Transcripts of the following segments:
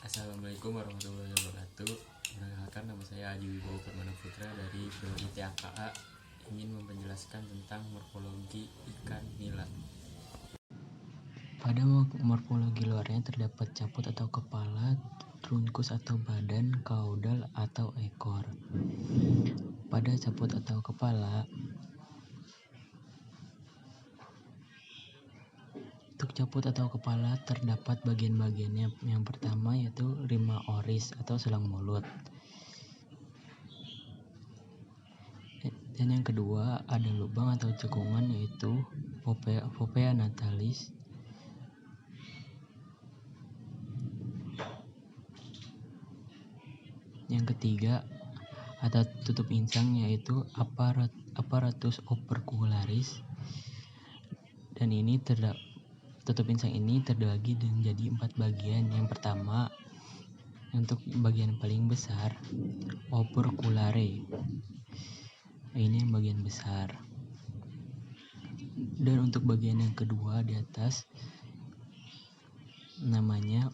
Assalamualaikum warahmatullahi wabarakatuh. Perkenalkan, nama saya Aji Wibowo Permana Putra dari Prodi TAKA, ingin menjelaskan tentang morfologi ikan nila. Pada morfologi luarnya terdapat caput atau kepala, trunkus atau badan, kaudal atau ekor. Pada caput atau kepala, untuk caput atau kepala terdapat bagian-bagiannya. Yang pertama yaitu rima oris atau selang mulut. Dan yang kedua ada lubang atau cekungan yaitu fovea natalis. Yang ketiga ada tutup insang yaitu apparatus opercularis. Dan ini tutup insang ini terbagi menjadi 4 bagian. Yang pertama, untuk bagian paling besar, operculare. Ini yang bagian besar. Dan untuk bagian yang kedua di atas namanya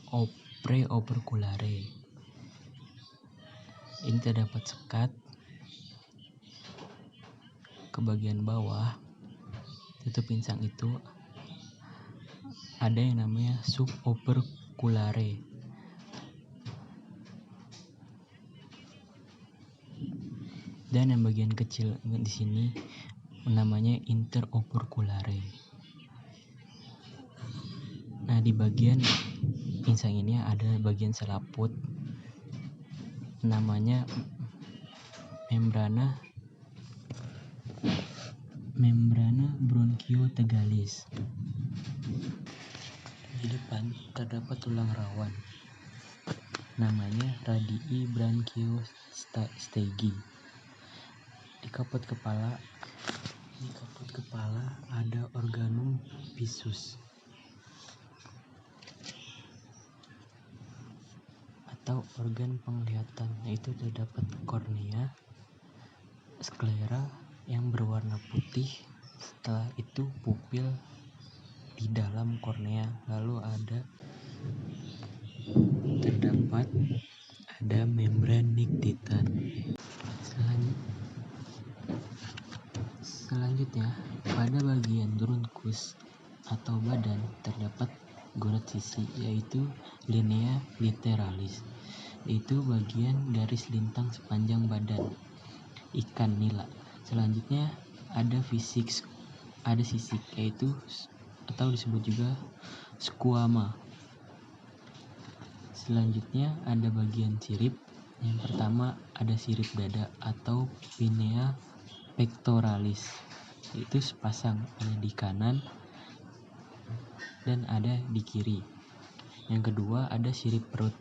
preoperculare. Ini terdapat sekat ke bagian bawah tutup insang itu ada yang namanya suboperculare. Dan yang bagian kecil di sini namanya interoperculare. Nah, di bagian insang ini ada bagian selaput namanya membrana bronchiotegalis. Di depan terdapat tulang rawan namanya radii branchiostegi. Di kaput kepala ada organum pissus atau organ penglihatan, yaitu terdapat kornea, sklera yang berwarna putih, setelah itu pupil di dalam kornea, lalu terdapat membran nictitan. Selanjutnya, pada bagian trunkus atau badan terdapat goret sisi, yaitu linea literalis, yaitu bagian garis lintang sepanjang badan ikan nila. Selanjutnya ada sisik, yaitu atau disebut juga squama. Selanjutnya ada bagian sirip. Yang pertama ada sirip dada atau pinea pectoralis, itu sepasang, ada di kanan dan ada di kiri. Yang kedua ada sirip perut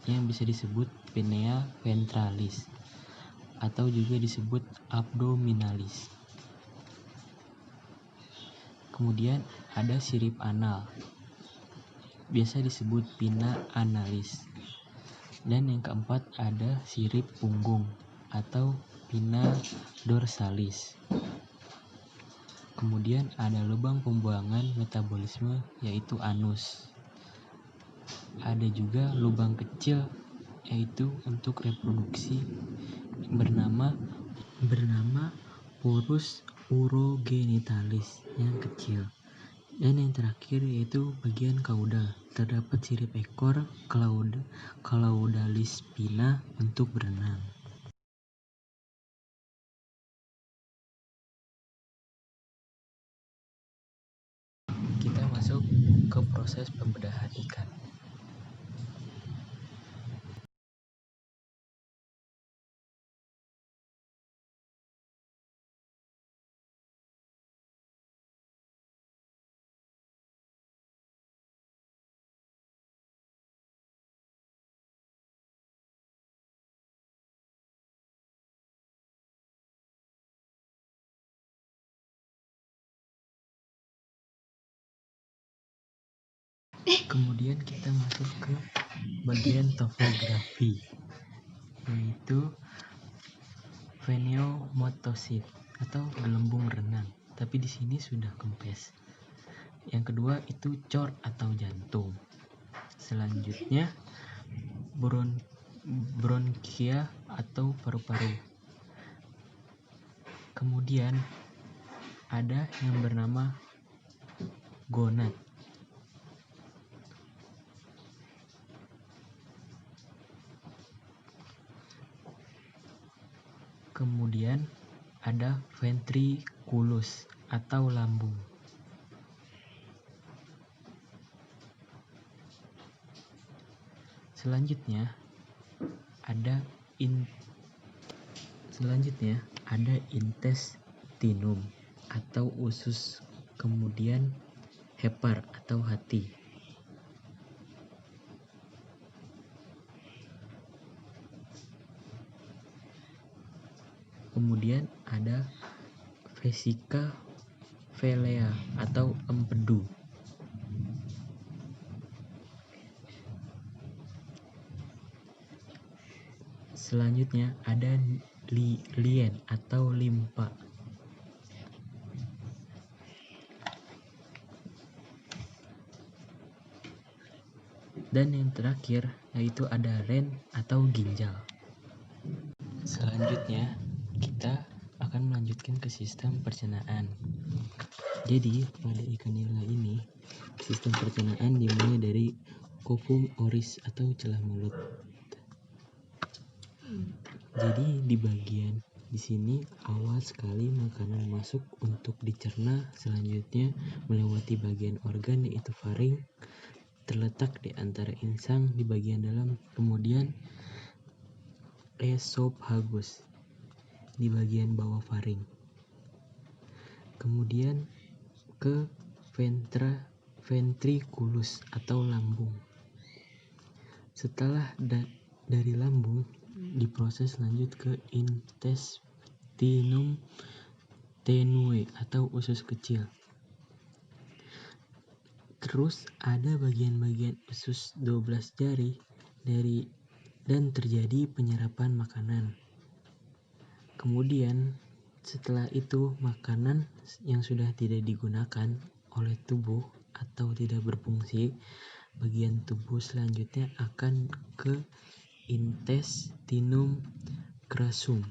yang bisa disebut pinea ventralis atau juga disebut abdominalis. Kemudian ada sirip anal, biasa disebut pinna analis. Dan yang keempat ada sirip punggung atau pinna dorsalis. Kemudian ada lubang pembuangan metabolisme yaitu anus. Ada juga lubang kecil yaitu untuk reproduksi bernama porus urogenitalis yang kecil. Dan yang terakhir yaitu bagian kaudal, terdapat sirip ekor Claudalis spina untuk berenang. Kita masuk ke proses pembedahan ikan. Kemudian kita masuk ke bagian topografi, yaitu pneumotosit atau gelembung renang, tapi di sini sudah kempes. Yang kedua itu cor atau jantung. Selanjutnya bronkia atau paru-paru. Kemudian ada yang bernama gonad. Kemudian ada ventriculus atau lambung. Selanjutnya ada intestinum atau usus, kemudian hepar atau hati. Kemudian ada vesica velea atau empedu. Selanjutnya ada lien atau limpa. Dan yang terakhir yaitu ada ren atau ginjal. Selanjutnya kita akan melanjutkan ke sistem pencernaan. Jadi pada ikan nila ini sistem pencernaan dimulai dari covum oris atau celah mulut. Jadi di sini awal sekali makanan masuk untuk dicerna, selanjutnya melewati bagian organ yaitu faring, terletak di antara insang di bagian dalam, kemudian esophagus di bagian bawah faring, kemudian ke ventriculus atau lambung. Setelah dari lambung diproses lanjut ke intestinum tenue atau usus kecil. Terus ada bagian-bagian usus 12 jari dan terjadi penyerapan makanan. Kemudian setelah itu makanan yang sudah tidak digunakan oleh tubuh atau tidak berfungsi, bagian tubuh selanjutnya akan ke intestinum grassum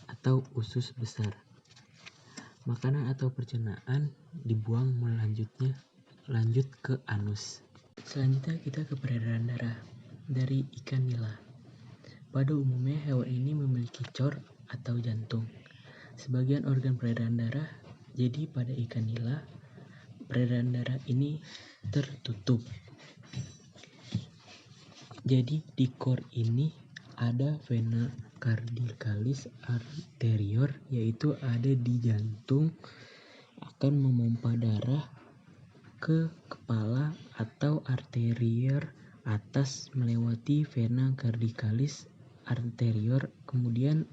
atau usus besar. Makanan atau pencernaan dibuang lanjut ke anus. Selanjutnya kita ke peredaran darah dari ikan nila. Pada umumnya hewan ini memiliki cor atau jantung. Sebagian organ peredaran darah, jadi pada ikan nila peredaran darah ini tertutup. Jadi di kor ini ada vena cardialis anterior, yaitu ada di jantung, akan memompa darah ke kepala atau arterier atas melewati vena cardialis anterior. Kemudian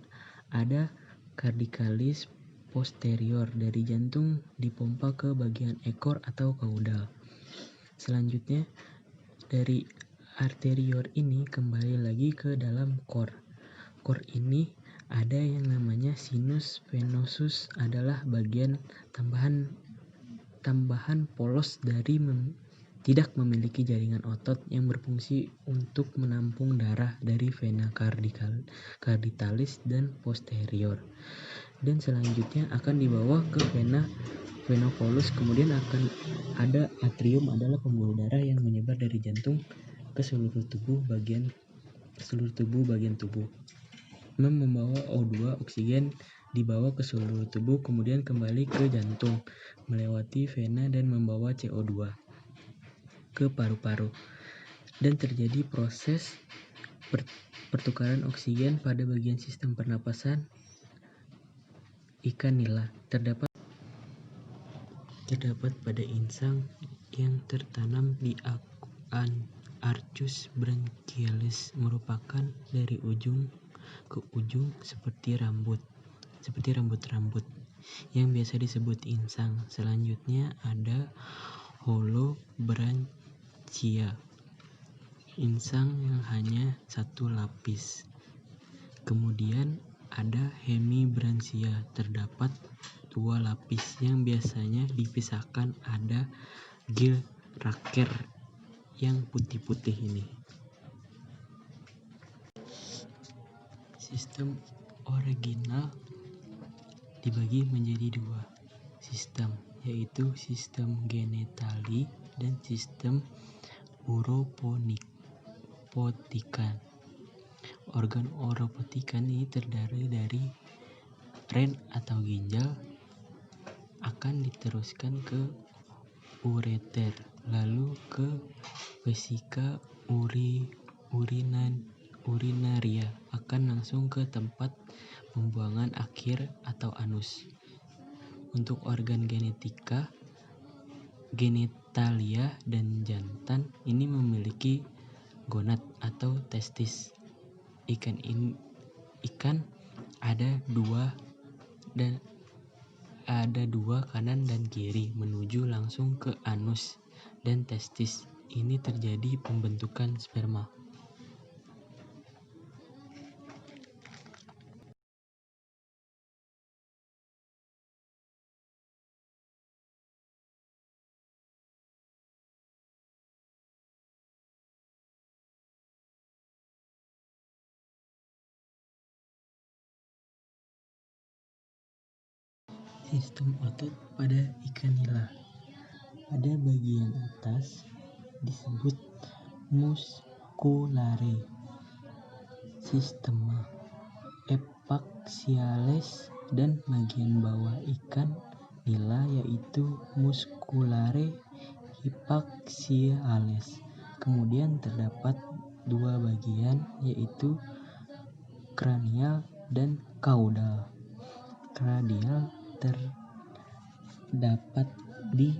ada cardialis posterior, dari jantung dipompa ke bagian ekor atau kaudal. Selanjutnya dari arterior ini kembali lagi ke dalam kor. Kor ini ada yang namanya sinus venosus, adalah bagian tambahan polos dari tidak memiliki jaringan otot yang berfungsi untuk menampung darah dari vena cardialis dan posterior. Dan selanjutnya akan dibawa ke vena caulus, kemudian akan ada atrium, adalah pembuluh darah yang menyebar dari jantung ke seluruh tubuh bagian tubuh. Membawa O2 oksigen dibawa ke seluruh tubuh, kemudian kembali ke jantung melewati vena dan membawa CO2 ke paru-paru, dan terjadi proses pertukaran oksigen pada bagian sistem pernapasan ikan nila. Terdapat pada insang yang tertanam di arcus branchialis, merupakan dari ujung ke ujung seperti rambut yang biasa disebut insang. Selanjutnya ada holobranchia, insang yang hanya satu lapis. Kemudian ada hemibranchia, terdapat dua lapis yang biasanya dipisahkan. Ada gill raker yang putih-putih ini. Sistem original dibagi menjadi dua sistem, yaitu sistem genetali dan sistem uropotikan. Organ uropotikan ini terdiri dari ren atau ginjal, akan diteruskan ke ureter, lalu ke vesika urinaria, akan langsung ke tempat pembuangan akhir atau anus. Untuk organ genitalia dan jantan ini memiliki gonad atau testis. Ikan ada dua kanan dan kiri menuju langsung ke anus dan testis. Ini terjadi pembentukan sperma. Sistem otot pada ikan nila. Pada bagian atas disebut musculare systema epaxiales dan bagian bawah ikan nila yaitu musculare hypaxiales. Kemudian terdapat dua bagian yaitu kranial dan caudal. Kranial terdapat di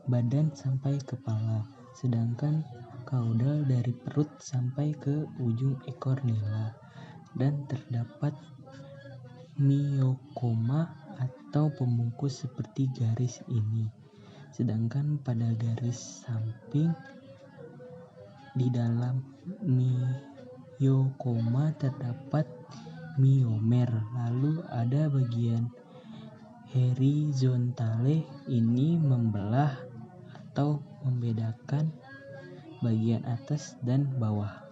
badan sampai kepala, sedangkan caudal dari perut sampai ke ujung ekor nila, dan terdapat miokoma atau pembungkus seperti garis ini. Sedangkan pada garis samping di dalam miokoma terdapat miomer. Lalu ada bagian horizontale, ini membelah atau membedakan bagian atas dan bawah.